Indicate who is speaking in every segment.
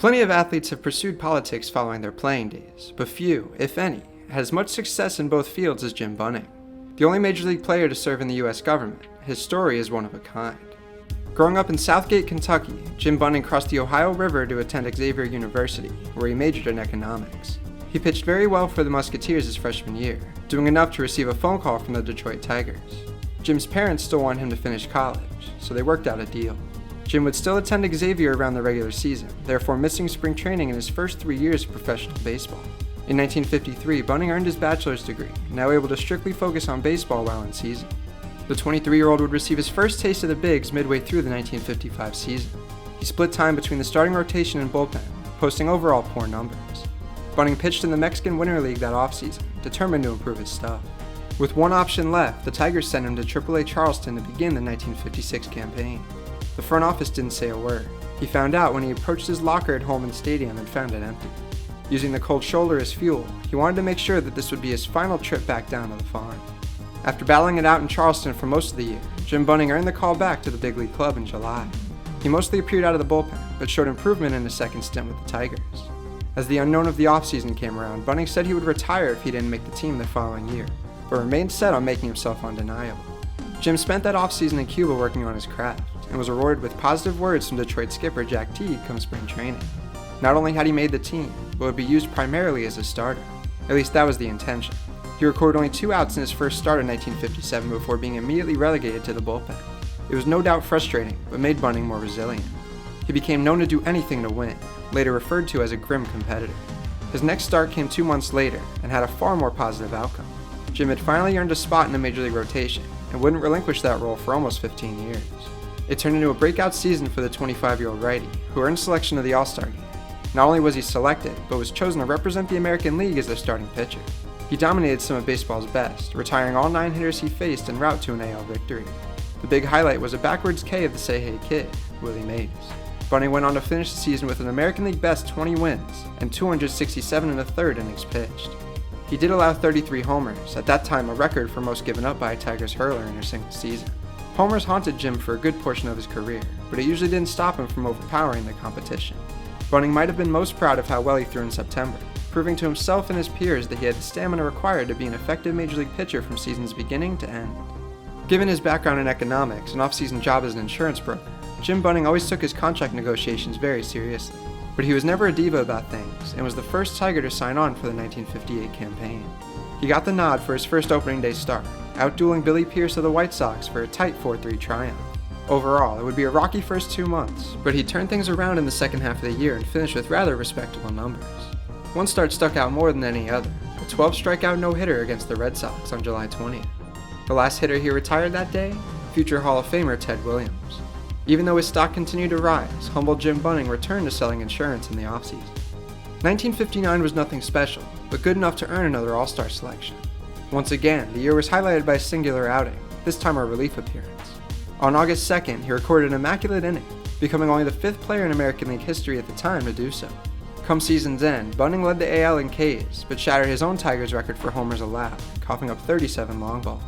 Speaker 1: Plenty of athletes have pursued politics following their playing days, but few, if any, had as much success in both fields as Jim Bunning. The only major league player to serve in the US government, his story is one of a kind. Growing up in Southgate, Kentucky, Jim Bunning crossed the Ohio River to attend Xavier University, where he majored in economics. He pitched very well for the Musketeers his freshman year, doing enough to receive a phone call from the Detroit Tigers. Jim's parents still wanted him to finish college, so they worked out a deal. Jim would still attend Xavier around the regular season, therefore missing spring training in his first 3 years of professional baseball. In 1953, Bunning earned his bachelor's degree, now able to strictly focus on baseball while in season. The 23-year-old would receive his first taste of the bigs midway through the 1955 season. He split time between the starting rotation and bullpen, posting overall poor numbers. Bunning pitched in the Mexican Winter League that offseason, determined to improve his stuff. With one option left, the Tigers sent him to AAA Charleston to begin the 1956 campaign. The front office didn't say a word. He found out when he approached his locker at Holman Stadium and found it empty. Using the cold shoulder as fuel, he wanted to make sure that this would be his final trip back down to the farm. After battling it out in Charleston for most of the year, Jim Bunning earned the call back to the big league club in July. He mostly appeared out of the bullpen, but showed improvement in his second stint with the Tigers. As the unknown of the offseason came around, Bunning said he would retire if he didn't make the team the following year, but remained set on making himself undeniable. Jim spent that offseason in Cuba working on his craft, and was rewarded with positive words from Detroit skipper Jack Teague come spring training. Not only had he made the team, but would be used primarily as a starter. At least that was the intention. He recorded only 2 outs in his first start in 1957 before being immediately relegated to the bullpen. It was no doubt frustrating, but made Bunning more resilient. He became known to do anything to win, later referred to as a grim competitor. His next start came 2 months later, and had a far more positive outcome. Jim had finally earned a spot in the major league rotation, and wouldn't relinquish that role for almost 15 years. It turned into a breakout season for the 25-year-old righty, who earned selection to the All-Star game. Not only was he selected, but was chosen to represent the American League as their starting pitcher. He dominated some of baseball's best, retiring all 9 hitters he faced en route to an AL victory. The big highlight was a backwards K of the Say Hey Kid, Willie Mays. Bunning went on to finish the season with an American League best 20 wins and 267 1/3 innings pitched. He did allow 33 homers, at that time a record for most given up by a Tigers hurler in a single season. Homers haunted Jim for a good portion of his career, but it usually didn't stop him from overpowering the competition. Bunning might have been most proud of how well he threw in September, proving to himself and his peers that he had the stamina required to be an effective major league pitcher from season's beginning to end. Given his background in economics and off-season job as an insurance broker, Jim Bunning always took his contract negotiations very seriously. But he was never a diva about things, and was the first Tiger to sign on for the 1958 campaign. He got the nod for his first opening day start, outdueling Billy Pierce of the White Sox for a tight 4-3 triumph. Overall, it would be a rocky first 2 months, but he turned things around in the second half of the year and finished with rather respectable numbers. One start stuck out more than any other, a 12-strikeout no-hitter against the Red Sox on July 20th. The last hitter he retired that day? Future Hall of Famer Ted Williams. Even though his stock continued to rise, humble Jim Bunning returned to selling insurance in the offseason. 1959 was nothing special, but good enough to earn another All-Star selection. Once again, the year was highlighted by a singular outing, this time a relief appearance. On August 2nd, he recorded an immaculate inning, becoming only the 5th player in American League history at the time to do so. Come season's end, Bunning led the AL in Ks, but shattered his own Tigers record for homers allowed, coughing up 37 long balls.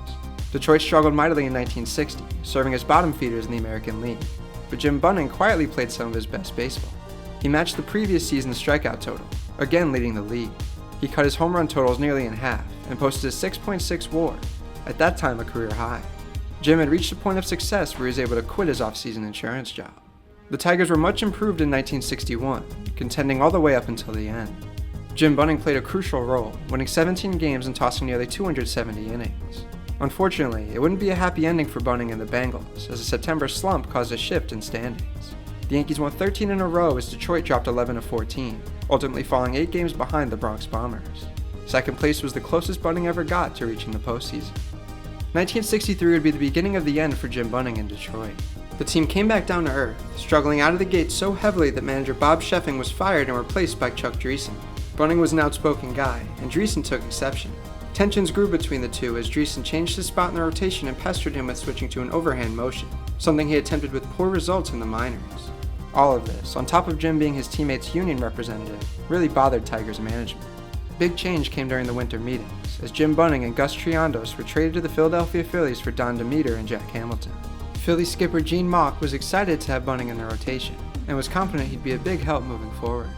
Speaker 1: Detroit struggled mightily in 1960, serving as bottom feeders in the American League, but Jim Bunning quietly played some of his best baseball. He matched the previous season's strikeout total, again leading the league. He cut his home run totals nearly in half, and posted a 6.6 WAR, at that time a career high. Jim had reached a point of success where he was able to quit his off-season insurance job. The Tigers were much improved in 1961, contending all the way up until the end. Jim Bunning played a crucial role, winning 17 games and tossing nearly 270 innings. Unfortunately, it wouldn't be a happy ending for Bunning and the Bengals, as a September slump caused a shift in standings. The Yankees won 13 in a row as Detroit dropped 11-14, ultimately falling 8 games behind the Bronx Bombers. Second place was the closest Bunning ever got to reaching the postseason. 1963 would be the beginning of the end for Jim Bunning in Detroit. The team came back down to earth, struggling out of the gate so heavily that manager Bob Sheffing was fired and replaced by Chuck Dreesen. Bunning was an outspoken guy, and Dreesen took exception. Tensions grew between the two as Dreesen changed his spot in the rotation and pestered him with switching to an overhand motion, something he attempted with poor results in the minors. All of this, on top of Jim being his teammate's union representative, really bothered Tigers management. Big change came during the winter meetings, as Jim Bunning and Gus Triandos were traded to the Philadelphia Phillies for Don Demeter and Jack Hamilton. Philly skipper Gene Mauch was excited to have Bunning in the rotation, and was confident he'd be a big help moving forward.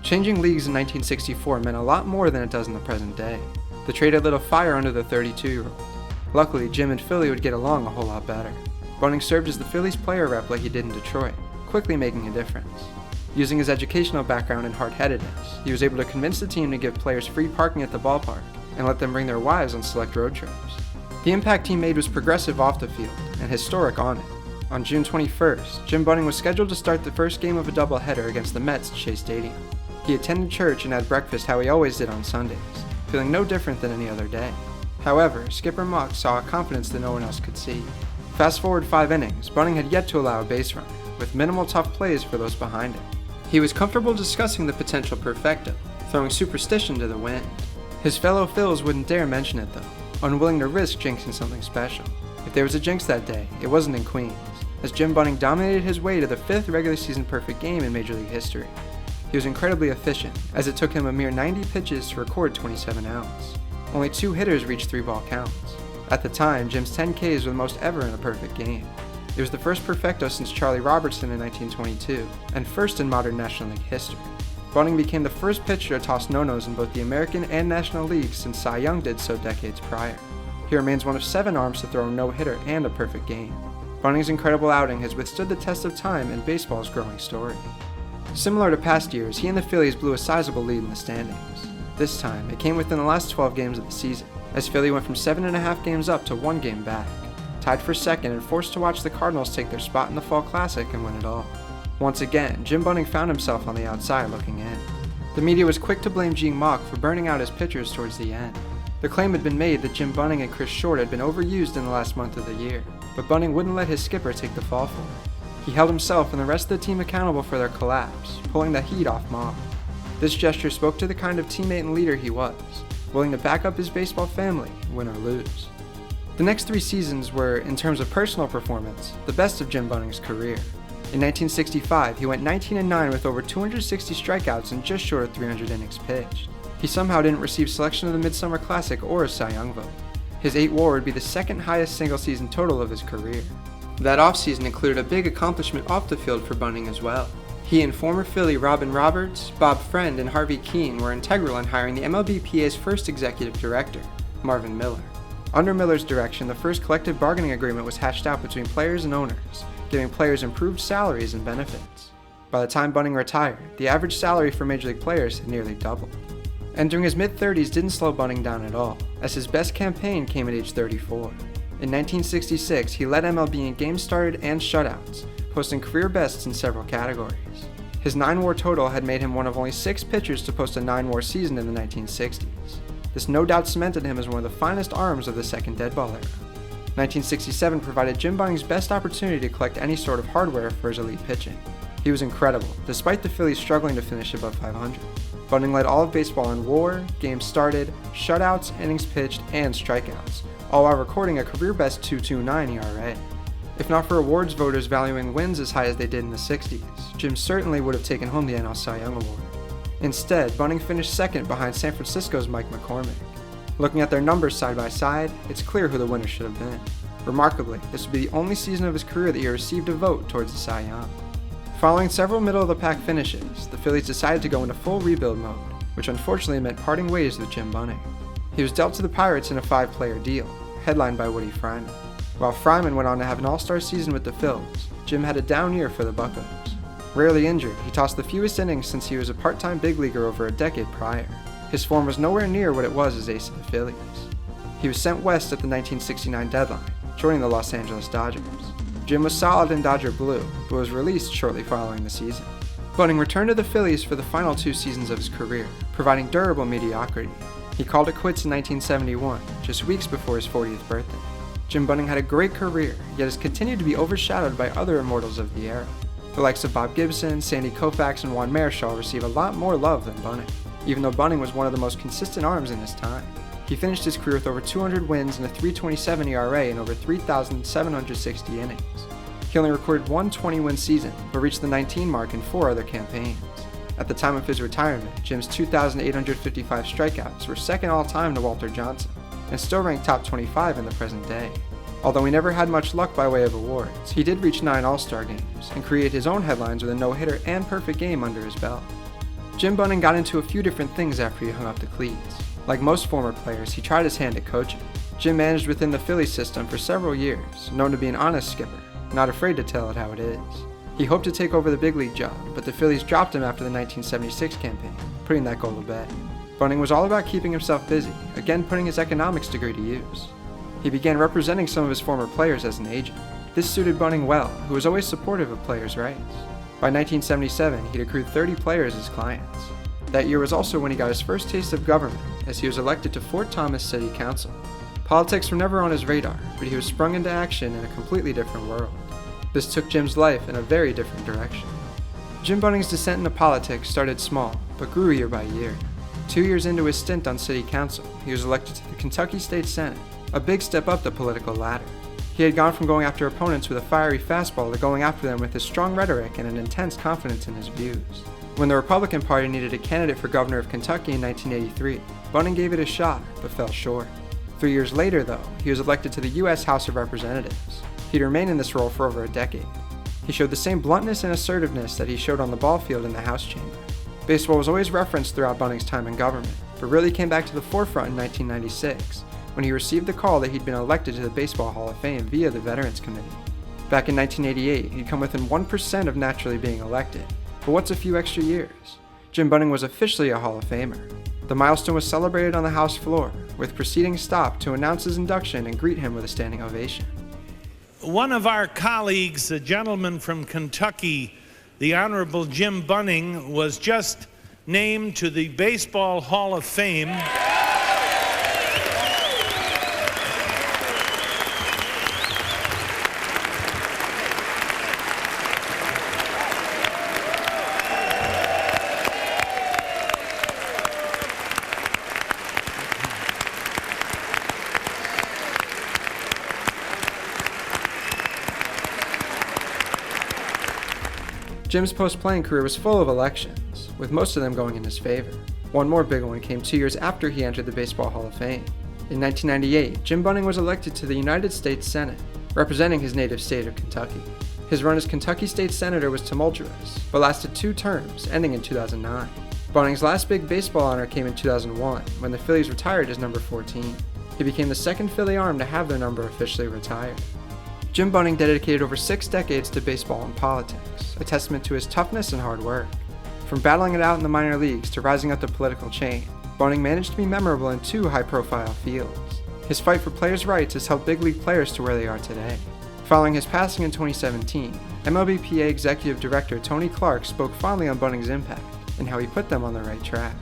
Speaker 1: Changing leagues in 1964 meant a lot more than it does in the present day. The trade had lit a fire under the 32-year-old. Luckily, Jim and Philly would get along a whole lot better. Bunning served as the Phillies player rep like he did in Detroit, quickly making a difference. Using his educational background and hard-headedness, he was able to convince the team to give players free parking at the ballpark and let them bring their wives on select road trips. The impact he made was progressive off the field and historic on it. On June 21st, Jim Bunning was scheduled to start the first game of a doubleheader against the Mets at Shea Stadium. He attended church and had breakfast how he always did on Sundays, feeling no different than any other day. However, Skipper Mock saw a confidence that no one else could see. Fast forward 5 innings, Bunning had yet to allow a base runner, with minimal tough plays for those behind him. He was comfortable discussing the potential perfecto, throwing superstition to the wind. His fellow Phils wouldn't dare mention it though, unwilling to risk jinxing something special. If there was a jinx that day, it wasn't in Queens, as Jim Bunning dominated his way to the 5th regular season perfect game in Major League history. He was incredibly efficient, as it took him a mere 90 pitches to record 27 outs. Only 2 hitters reached 3-ball counts. At the time, Jim's 10 Ks were the most ever in a perfect game. It was the first perfecto since Charlie Robertson in 1922, and first in modern National League history. Bunning became the first pitcher to toss no-nos in both the American and National Leagues since Cy Young did so decades prior. He remains one of 7 arms to throw a no-hitter and a perfect game. Bunning's incredible outing has withstood the test of time in baseball's growing story. Similar to past years, he and the Phillies blew a sizable lead in the standings. This time, it came within the last 12 games of the season, as Philly went from 7.5 games up to 1 game back, tied for second and forced to watch the Cardinals take their spot in the Fall Classic and win it all. Once again, Jim Bunning found himself on the outside looking in. The media was quick to blame Gene Mauch for burning out his pitchers towards the end. The claim had been made that Jim Bunning and Chris Short had been overused in the last month of the year, but Bunning wouldn't let his skipper take the fall for it. He held himself and the rest of the team accountable for their collapse, pulling the heat off Mauch. This gesture spoke to the kind of teammate and leader he was, willing to back up his baseball family, win or lose. The next 3 seasons were, in terms of personal performance, the best of Jim Bunning's career. In 1965, he went 19-9 with over 260 strikeouts and just short of 300 innings pitched. He somehow didn't receive selection of the Midsummer Classic or a Cy Young vote. His 8 WAR would be the second highest single-season total of his career. That offseason included a big accomplishment off the field for Bunning as well. He and former Philly Robin Roberts, Bob Friend, and Harvey Keene were integral in hiring the MLBPA's first executive director, Marvin Miller. Under Miller's direction, the first collective bargaining agreement was hashed out between players and owners, giving players improved salaries and benefits. By the time Bunning retired, the average salary for Major League players had nearly doubled. Entering his mid-30s didn't slow Bunning down at all, as his best campaign came at age 34. In 1966, he led MLB in games started and shutouts, posting career bests in several categories. His 9 WAR total had made him one of only 6 pitchers to post a 9 WAR season in the 1960s. This no doubt cemented him as one of the finest arms of the second deadball era. 1967 provided Jim Bunning's best opportunity to collect any sort of hardware for his elite pitching. He was incredible, despite the Phillies struggling to finish above 500. Bunning led all of baseball in WAR, games started, shutouts, innings pitched, and strikeouts, all while recording a career-best 2.29 ERA. If not for awards voters valuing wins as high as they did in the 60s, Jim certainly would have taken home the NL Cy Young Award. Instead, Bunning finished second behind San Francisco's Mike McCormick. Looking at their numbers side by side, it's clear who the winner should have been. Remarkably, this would be the only season of his career that he received a vote towards the Cy Young. Following several middle-of-the-pack finishes, the Phillies decided to go into full rebuild mode, which unfortunately meant parting ways with Jim Bunning. He was dealt to the Pirates in a 5-player deal, headlined by Woody Fryman. While Fryman went on to have an all-star season with the Phils, Jim had a down year for the Buccos. Rarely injured, he tossed the fewest innings since he was a part-time big leaguer over a decade prior. His form was nowhere near what it was as ace of the Phillies. He was sent west at the 1969 deadline, joining the Los Angeles Dodgers. Jim was solid in Dodger blue, but was released shortly following the season. Bunning returned to the Phillies for the final 2 seasons of his career, providing durable mediocrity. He called it quits in 1971, just weeks before his 40th birthday. Jim Bunning had a great career, yet has continued to be overshadowed by other immortals of the era. The likes of Bob Gibson, Sandy Koufax, and Juan Marichal receive a lot more love than Bunning, even though Bunning was one of the most consistent arms in his time. He finished his career with over 200 wins and a 3.27 ERA in over 3,760 innings. He only recorded one 20-win season, but reached the 19 mark in 4 other campaigns. At the time of his retirement, Jim's 2,855 strikeouts were second all-time to Walter Johnson, and still ranked top 25 in the present day. Although he never had much luck by way of awards, he did reach 9 All-Star games and create his own headlines with a no-hitter and perfect game under his belt. Jim Bunning got into a few different things after he hung up the cleats. Like most former players, he tried his hand at coaching. Jim managed within the Phillies system for several years, known to be an honest skipper, not afraid to tell it how it is. He hoped to take over the big league job, but the Phillies dropped him after the 1976 campaign, putting that goal to bed. Bunning was all about keeping himself busy, again putting his economics degree to use. He began representing some of his former players as an agent. This suited Bunning well, who was always supportive of players' rights. By 1977, he'd accrued 30 players as clients. That year was also when he got his first taste of government, as he was elected to Fort Thomas City Council. Politics were never on his radar, but he was sprung into action in a completely different world. This took Jim's life in a very different direction. Jim Bunning's descent into politics started small, but grew year by year. 2 years into his stint on City Council, he was elected to the Kentucky State Senate, a big step up the political ladder. He had gone from going after opponents with a fiery fastball to going after them with his strong rhetoric and an intense confidence in his views. When the Republican Party needed a candidate for governor of Kentucky in 1983, Bunning gave it a shot, but fell short. 3 years later, though, he was elected to the U.S. House of Representatives. He'd remained in this role for over a decade. He showed the same bluntness and assertiveness that he showed on the ballfield in the House chamber. Baseball was always referenced throughout Bunning's time in government, but really came back to the forefront in 1996, when he received the call that he'd been elected to the Baseball Hall of Fame via the Veterans Committee. Back in 1988, he'd come within 1% of naturally being elected, but what's a few extra years? Jim Bunning was officially a Hall of Famer. The milestone was celebrated on the House floor, with proceedings stopped to announce his induction and greet him with a standing ovation.
Speaker 2: One of our colleagues, a gentleman from Kentucky, the Honorable Jim Bunning, was just named to the Baseball Hall of Fame.
Speaker 1: Jim's post-playing career was full of elections, with most of them going in his favor. One more big one came 2 years after he entered the Baseball Hall of Fame. In 1998, Jim Bunning was elected to the United States Senate, representing his native state of Kentucky. His run as Kentucky State Senator was tumultuous, but lasted 2 terms, ending in 2009. Bunning's last big baseball honor came in 2001, when the Phillies retired his number 14. He became the second Philly arm to have their number officially retired. Jim Bunning dedicated over 6 decades to baseball and politics, a testament to his toughness and hard work. From battling it out in the minor leagues to rising up the political chain, Bunning managed to be memorable in 2 high-profile fields. His fight for players' rights has helped big league players to where they are today. Following his passing in 2017, MLBPA Executive Director Tony Clark spoke fondly on Bunning's impact and how he put them on the right track.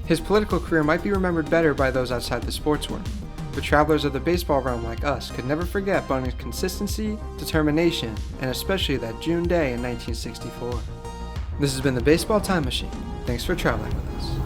Speaker 1: His political career might be remembered better by those outside the sports world, but travelers of the baseball realm like us could never forget Bunning's consistency, determination, and especially that June day in 1964. This has been the Baseball Time Machine. Thanks for traveling with us.